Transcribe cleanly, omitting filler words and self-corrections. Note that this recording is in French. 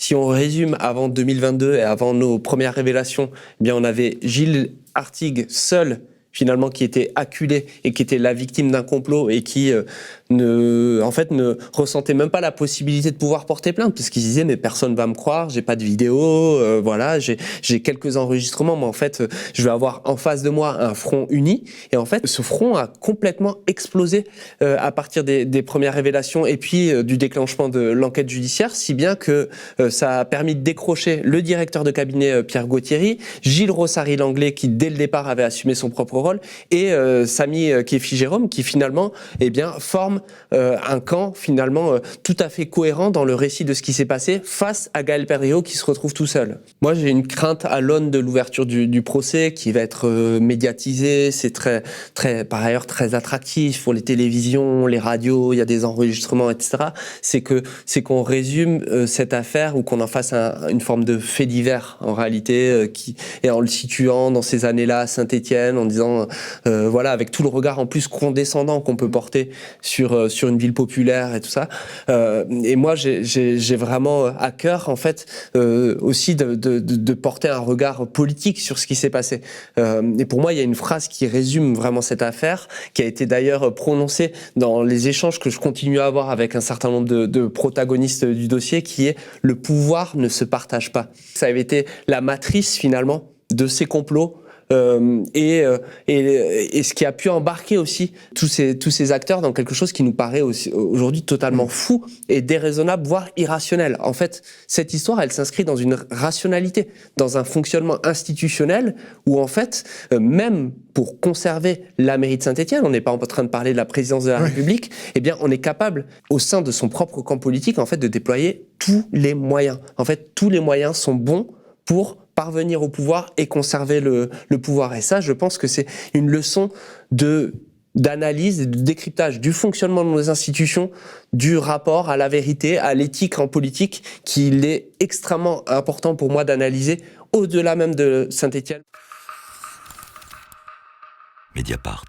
Si on résume avant 2022 et avant nos premières révélations, eh bien on avait Gilles Artigue seul, finalement, qui était acculé et qui était la victime d'un complot et qui ne ressentait même pas la possibilité de pouvoir porter plainte, parce qu'il disait mais personne va me croire, j'ai pas de vidéo, voilà, j'ai quelques enregistrements, mais en fait je vais avoir en face de moi un front uni. Et en fait ce front a complètement explosé à partir des premières révélations et puis du déclenchement de l'enquête judiciaire, si bien que ça a permis de décrocher le directeur de cabinet Pierre Gauthieri, Gilles Rossary-Langlais qui dès le départ avait assumé son propre rôle, et Samy Kiefi-Jérôme qui finalement forme un camp finalement tout à fait cohérent dans le récit de ce qui s'est passé face à Gaël Perriot qui se retrouve tout seul. Moi j'ai une crainte à l'aune de l'ouverture du procès qui va être médiatisé, c'est très par ailleurs très attractif pour les télévisions, les radios, il y a des enregistrements, etc. C'est qu'on résume cette affaire ou qu'on en fasse une forme de fait divers en réalité, et en le situant dans ces années-là à Saint-Étienne, en disant voilà, avec tout le regard en plus condescendant qu'on peut porter sur une ville populaire et tout ça. Et moi j'ai vraiment à cœur en fait aussi de porter un regard politique sur ce qui s'est passé. Et pour moi il y a une phrase qui résume vraiment cette affaire, qui a été d'ailleurs prononcée dans les échanges que je continue à avoir avec un certain nombre de protagonistes du dossier, qui est: le pouvoir ne se partage pas. Ça avait été la matrice finalement de ces complots. Et ce qui a pu embarquer aussi tous ces acteurs dans quelque chose qui nous paraît aujourd'hui totalement fou et déraisonnable, voire irrationnel. En fait, cette histoire, elle s'inscrit dans une rationalité, dans un fonctionnement institutionnel où, en fait, même pour conserver la mairie de Saint-Étienne, on n'est pas en train de parler de la présidence de la République, eh bien, on est capable, au sein de son propre camp politique, en fait, de déployer tous les moyens. En fait, tous les moyens sont bons pour parvenir au pouvoir et conserver le pouvoir. Et ça, je pense que c'est une leçon d'analyse et de décryptage du fonctionnement de nos institutions, du rapport à la vérité, à l'éthique en politique, qu'il est extrêmement important pour moi d'analyser au-delà même de Saint-Étienne. Mediapart.